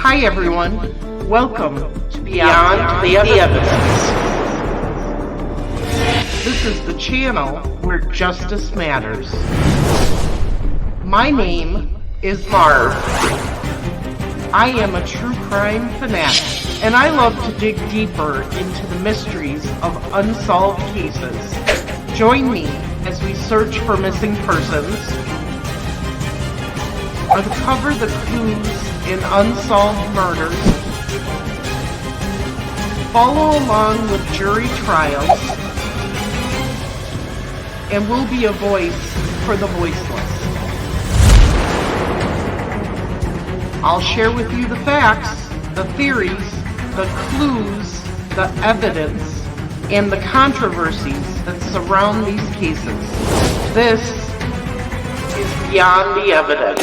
Hi everyone, welcome to Beyond the Evidence. This is the channel where justice matters. My name is Marv. I am a true crime fanatic, and I love to dig deeper into the mysteries of unsolved cases. Join me as we search for missing persons, uncover the clues in unsolved murders, follow along with jury trials, and we'll be a voice for the voiceless. I'll share with you the facts, the theories, the clues, the evidence, and the controversies that surround these cases. This is Beyond the Evidence.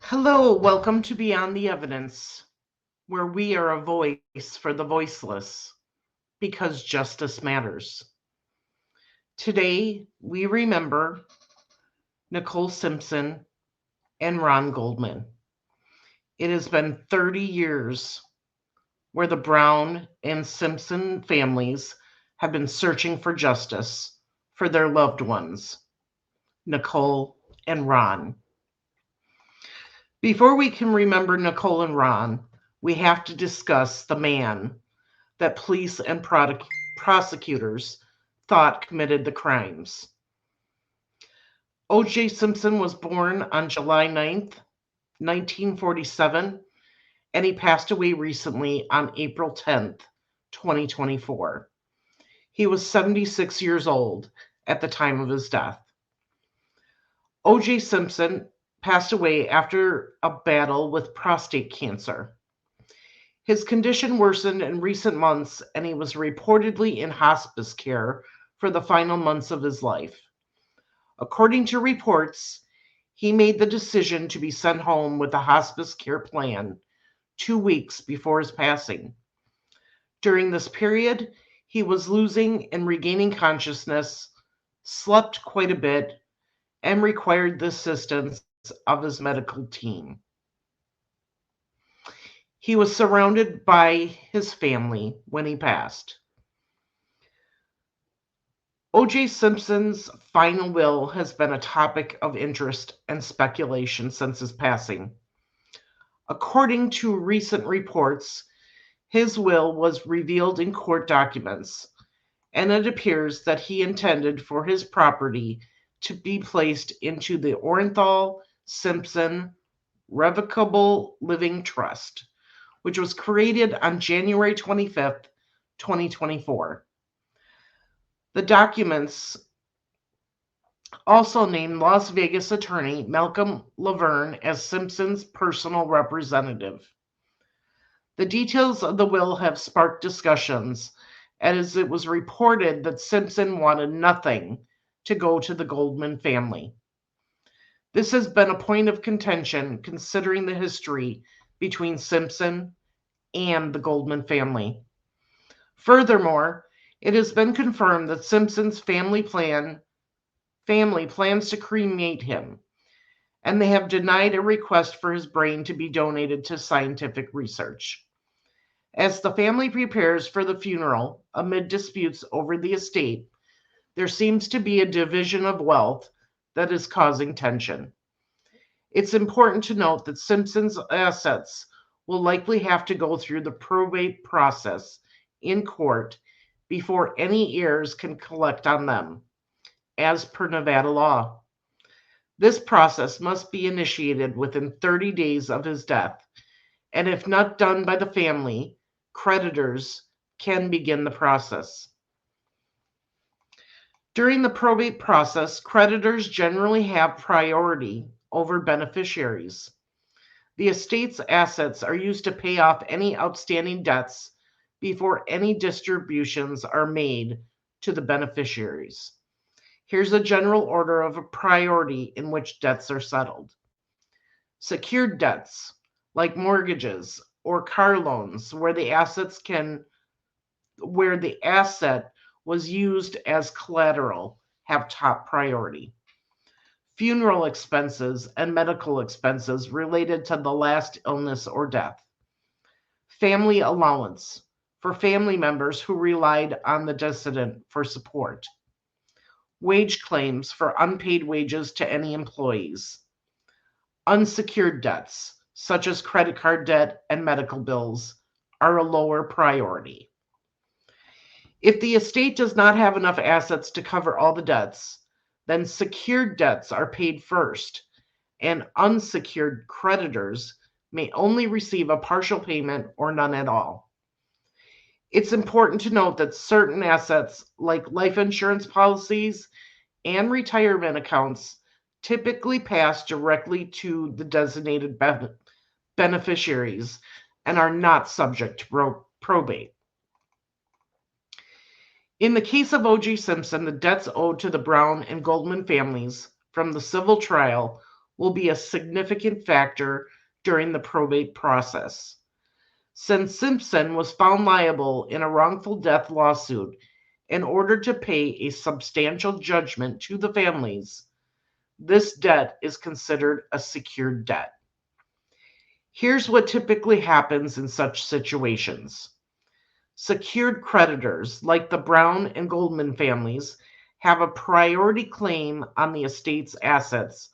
Hello, welcome to Beyond the Evidence, where we are a voice for the voiceless, because justice matters. Today, we remember Nicole Simpson and Ron Goldman. It has been 30 years where the Brown and Simpson families have been searching for justice for their loved ones, Nicole and Ron. Before we can remember Nicole and Ron, we have to discuss the man that police and prosecutors thought committed the crimes. O.J. Simpson was born on July 9th, 1947, and he passed away recently on April 10th, 2024. He was 76 years old at the time of his death. O.J. Simpson passed away after a battle with prostate cancer. His condition worsened in recent months, and he was reportedly in hospice care for the final months of his life. According to reports, he made the decision to be sent home with a hospice care plan 2 weeks before his passing. During this period, he was losing and regaining consciousness, slept quite a bit, and required the assistance of his medical team. He was surrounded by his family when he passed. O.J. Simpson's final will has been a topic of interest and speculation since his passing. According to recent reports, his will was revealed in court documents, and it appears that he intended for his property to be placed into the Orenthal Simpson Revocable Living Trust, which was created on January 25th, 2024. The documents also named Las Vegas attorney Malcolm Laverne as Simpson's personal representative. The details of the will have sparked discussions, as it was reported that Simpson wanted nothing to go to the Goldman family. This has been a point of contention considering the history between Simpson and the Goldman family. Furthermore, it has been confirmed that Simpson's family plans to cremate him, and they have denied a request for his brain to be donated to scientific research. As the family prepares for the funeral amid disputes over the estate, there seems to be a division of wealth that is causing tension. It's important to note that Simpson's assets will likely have to go through the probate process in court before any heirs can collect on them, as per Nevada law. This process must be initiated within 30 days of his death, and if not done by the family, creditors can begin the process. During the probate process, creditors generally have priority over beneficiaries. The estate's assets are used to pay off any outstanding debts before any distributions are made to the beneficiaries. Here's a general order of a priority in which debts are settled. Secured debts, like mortgages or car loans, where the asset was used as collateral have top priority. Funeral expenses and medical expenses related to the last illness or death. Family allowance for family members who relied on the decedent for support. Wage claims for unpaid wages to any employees. Unsecured debts, such as credit card debt and medical bills, are a lower priority. If the estate does not have enough assets to cover all the debts, then secured debts are paid first, and unsecured creditors may only receive a partial payment or none at all. It's important to note that certain assets, like life insurance policies and retirement accounts, typically pass directly to the designated beneficiaries and are not subject to probate. In the case of O.J. Simpson, the debts owed to the Brown and Goldman families from the civil trial will be a significant factor during the probate process. Since Simpson was found liable in a wrongful death lawsuit in order to pay a substantial judgment to the families, this debt is considered a secured debt. Here's what typically happens in such situations. Secured creditors, like the Brown and Goldman families, have a priority claim on the estate's assets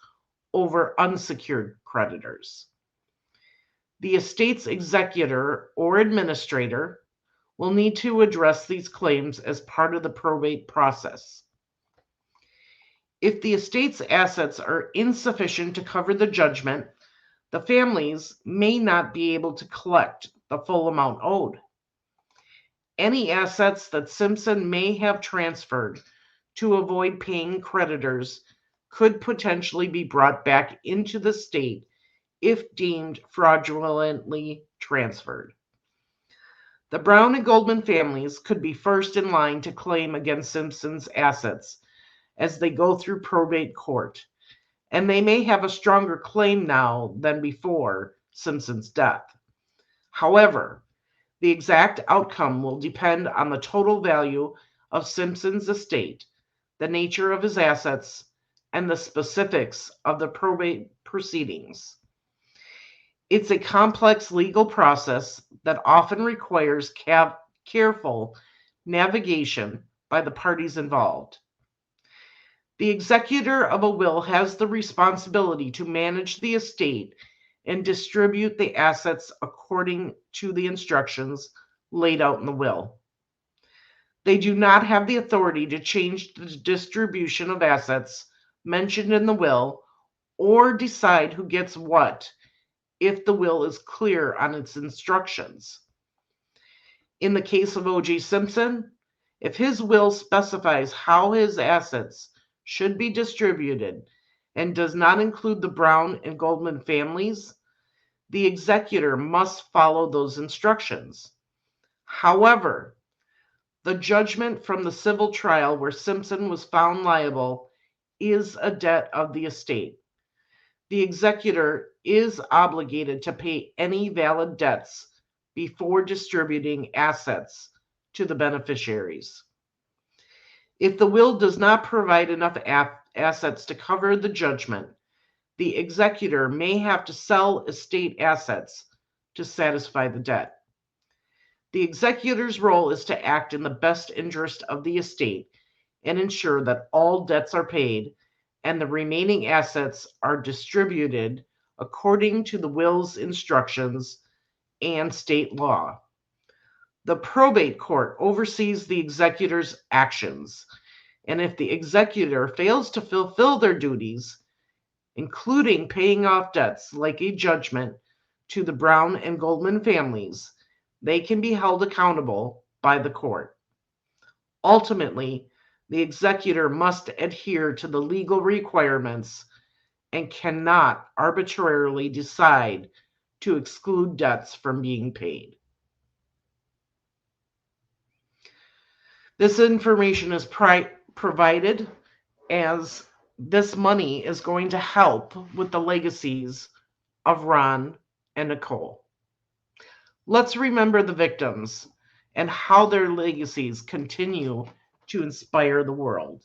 over unsecured creditors. The estate's executor or administrator will need to address these claims as part of the probate process. If the estate's assets are insufficient to cover the judgment, the families may not be able to collect the full amount owed. Any assets that Simpson may have transferred to avoid paying creditors could potentially be brought back into the state if deemed fraudulently transferred. The Brown and Goldman families could be first in line to claim against Simpson's assets as they go through probate court, and they may have a stronger claim now than before Simpson's death. However, the exact outcome will depend on the total value of Simpson's estate, the nature of his assets, and the specifics of the probate proceedings. It's a complex legal process that often requires careful navigation by the parties involved. The executor of a will has the responsibility to manage the estate and distribute the assets according to the instructions laid out in the will. They do not have the authority to change the distribution of assets mentioned in the will or decide who gets what if the will is clear on its instructions. In the case of O.J. Simpson, if his will specifies how his assets should be distributed and does not include the Brown and Goldman families, the executor must follow those instructions. However, the judgment from the civil trial where Simpson was found liable is a debt of the estate. The executor is obligated to pay any valid debts before distributing assets to the beneficiaries. If the will does not provide enough assets to cover the judgment, the executor may have to sell estate assets to satisfy the debt. The executor's role is to act in the best interest of the estate and ensure that all debts are paid and the remaining assets are distributed according to the will's instructions and state law. The probate court oversees the executor's actions, and if the executor fails to fulfill their duties, including paying off debts like a judgment to the Brown and Goldman families, they can be held accountable by the court. Ultimately, the executor must adhere to the legal requirements and cannot arbitrarily decide to exclude debts from being paid. This information is provided as this money is going to help with the legacies of Ron and Nicole. Let's remember the victims and how their legacies continue to inspire the world.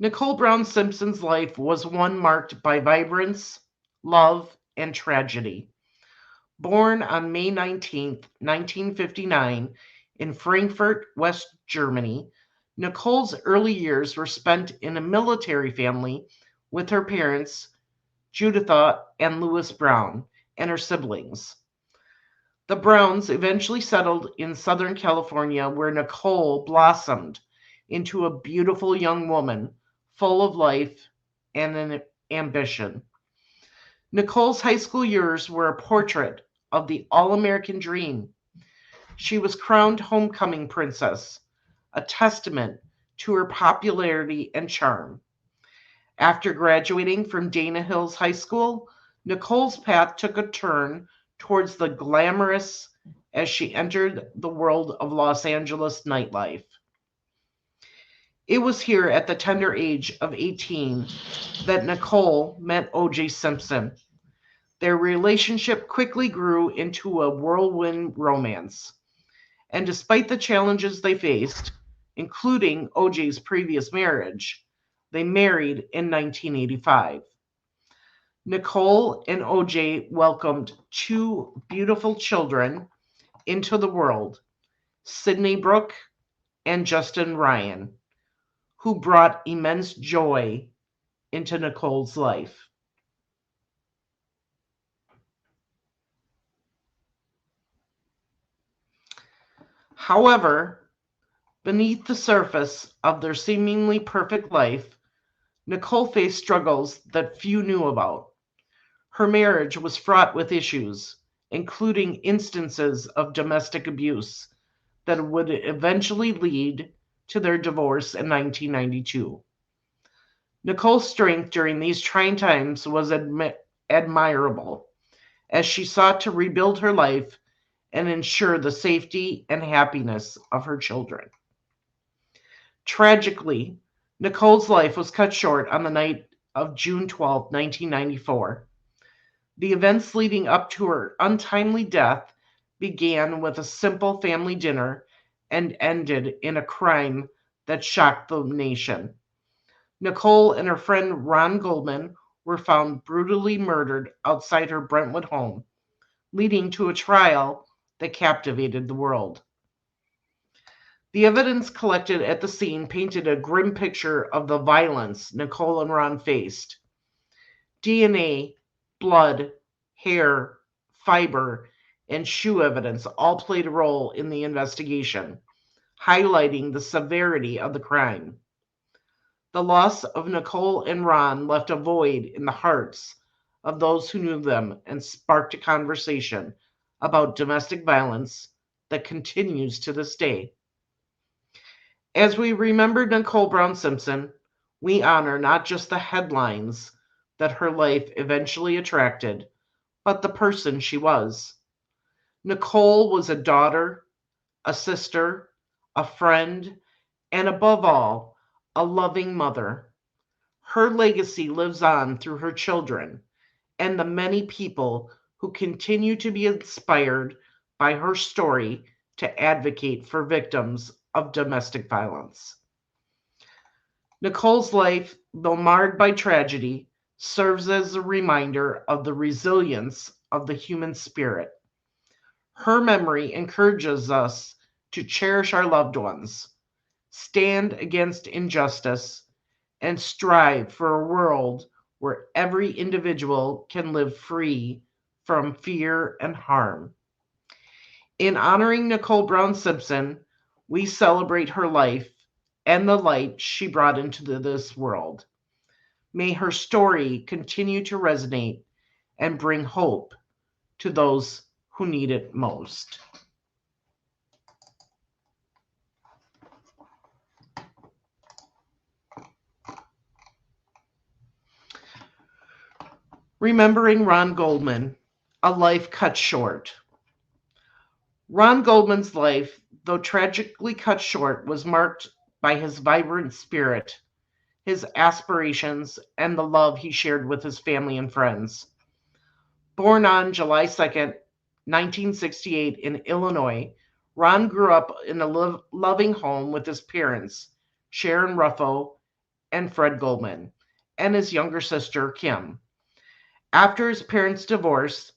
Nicole Brown Simpson's life was one marked by vibrance, love, and tragedy. Born on May 19th, 1959, in Frankfurt, West Germany, Nicole's early years were spent in a military family with her parents, Juditha and Louis Brown, and her siblings. The Browns eventually settled in Southern California, where Nicole blossomed into a beautiful young woman full of life and an ambition. Nicole's high school years were a portrait of the all American dream. She was crowned homecoming princess, a testament to her popularity and charm. After graduating from Dana Hills High School, Nicole's path took a turn towards the glamorous as she entered the world of Los Angeles nightlife. It was here at the tender age of 18 that Nicole met O.J. Simpson. Their relationship quickly grew into a whirlwind romance. And despite the challenges they faced, including O.J.'s previous marriage, they married in 1985. Nicole and O.J. welcomed two beautiful children into the world, Sydney Brooke and Justin Ryan, who brought immense joy into Nicole's life. However, beneath the surface of their seemingly perfect life, Nicole faced struggles that few knew about. Her marriage was fraught with issues, including instances of domestic abuse that would eventually lead to their divorce in 1992. Nicole's strength during these trying times was admirable, as she sought to rebuild her life and ensure the safety and happiness of her children. Tragically, Nicole's life was cut short on the night of June 12, 1994. The events leading up to her untimely death began with a simple family dinner and ended in a crime that shocked the nation. Nicole and her friend Ron Goldman were found brutally murdered outside her Brentwood home, leading to a trial that captivated the world. The evidence collected at the scene painted a grim picture of the violence Nicole and Ron faced. DNA, blood, hair, fiber, and shoe evidence all played a role in the investigation, highlighting the severity of the crime. The loss of Nicole and Ron left a void in the hearts of those who knew them and sparked a conversation about domestic violence that continues to this day. As we remember Nicole Brown Simpson, we honor not just the headlines that her life eventually attracted, but the person she was. Nicole was a daughter, a sister, a friend, and above all, a loving mother. Her legacy lives on through her children and the many people who continue to be inspired by her story to advocate for victims of domestic violence. Nicole's life, though marred by tragedy, serves as a reminder of the resilience of the human spirit. Her memory encourages us to cherish our loved ones, stand against injustice, and strive for a world where every individual can live free from fear and harm. In honoring Nicole Brown Simpson, we celebrate her life and the light she brought into this world. May her story continue to resonate and bring hope to those who need it most. Remembering Ron Goldman, a life cut short. Ron Goldman's life, though tragically cut short, was marked by his vibrant spirit, his aspirations, and the love he shared with his family and friends. Born on July 2nd, 1968, in Illinois, Ron grew up in a loving home with his parents, Sharon Ruffo and Fred Goldman, and his younger sister, Kim. After his parents' divorce,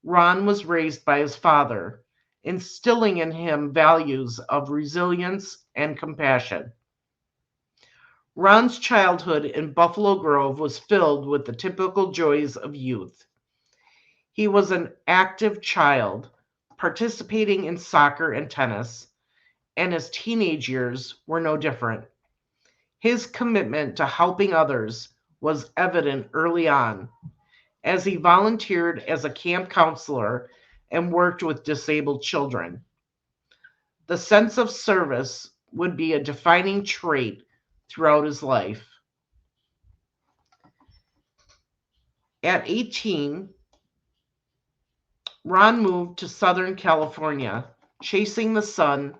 Ron was raised by his father, instilling in him values of resilience and compassion. Ron's childhood in Buffalo Grove was filled with the typical joys of youth. He was an active child, participating in soccer and tennis, and his teenage years were no different. His commitment to helping others was evident early on, as he volunteered as a camp counselor and worked with disabled children. The sense of service would be a defining trait throughout his life. At 18, Ron moved to Southern California, chasing the sun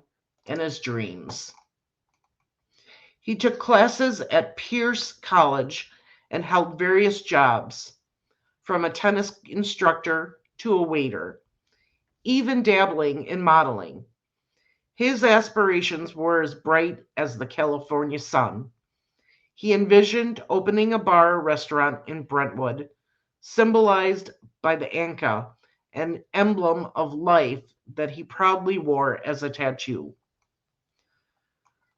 and his dreams. He took classes at Pierce College and held various jobs, from a tennis instructor to a waiter, even dabbling in modeling. His aspirations were as bright as the California sun. He envisioned opening a bar or restaurant in Brentwood, symbolized by the Anka, an emblem of life that he proudly wore as a tattoo.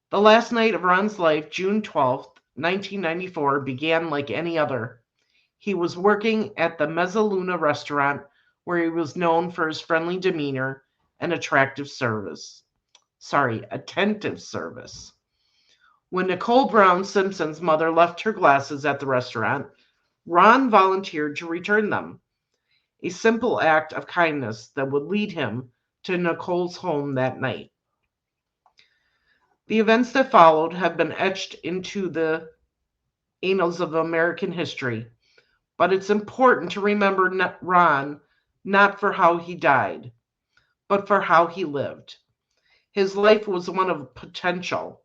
The last night of Ron's life, June 12th, 1994, began like any other. He was working at the Mezzaluna restaurant, where he was known for his friendly demeanor and attentive service. When Nicole Brown, Simpson's mother, left her glasses at the restaurant, Ron volunteered to return them, a simple act of kindness that would lead him to Nicole's home that night. The events that followed have been etched into the annals of American history, but it's important to remember Ron not for how he died, but for how he lived. His life was one of potential,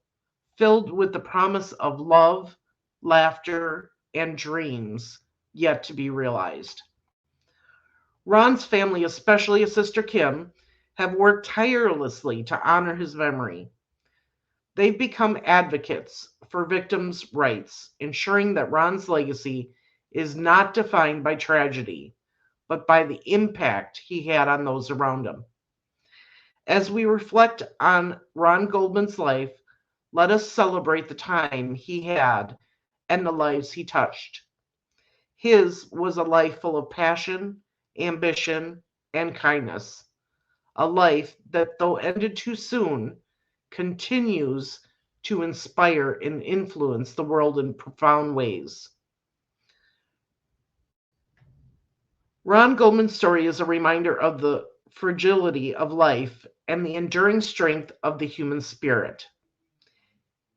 filled with the promise of love, laughter, and dreams yet to be realized. Ron's family, especially his sister Kim, have worked tirelessly to honor his memory. They've become advocates for victims' rights, ensuring that Ron's legacy is not defined by tragedy, but by the impact he had on those around him. As we reflect on Ron Goldman's life, let us celebrate the time he had and the lives he touched. His was a life full of passion, ambition, and kindness. A life that, though ended too soon, continues to inspire and influence the world in profound ways. Ron Goldman's story is a reminder of the fragility of life and the enduring strength of the human spirit.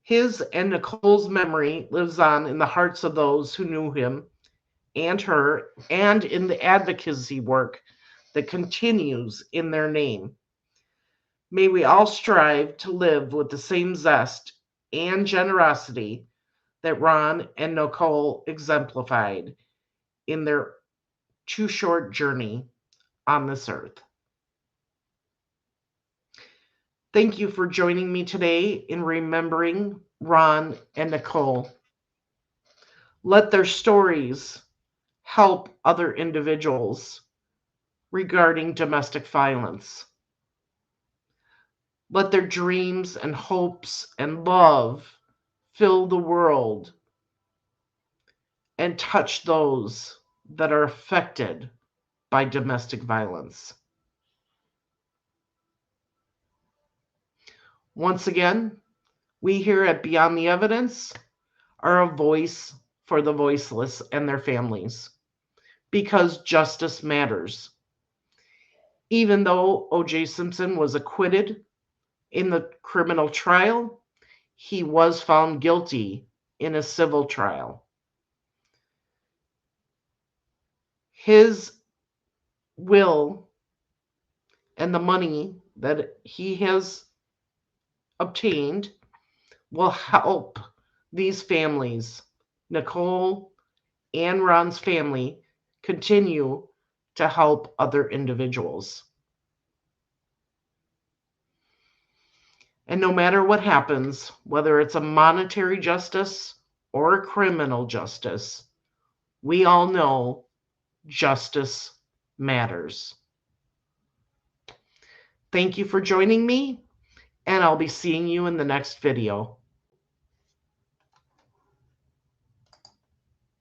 His and Nicole's memory lives on in the hearts of those who knew him and her, and in the advocacy work that continues in their name. May we all strive to live with the same zest and generosity that Ron and Nicole exemplified in their too short journey on this earth. Thank you for joining me today in remembering Ron and Nicole. Let their stories help other individuals regarding domestic violence. Let their dreams and hopes and love fill the world and touch those that are affected by domestic violence. Once again, we here at Beyond the Evidence are a voice for the voiceless and their families, because justice matters. Even though O.J. Simpson was acquitted in the criminal trial, he was found guilty in a civil trial. His will and the money that he has obtained will help these families, Nicole and Ron's family, continue to help other individuals. And no matter what happens, whether it's a monetary justice or a criminal justice, we all know justice matters. Thank you for joining me, and I'll be seeing you in the next video.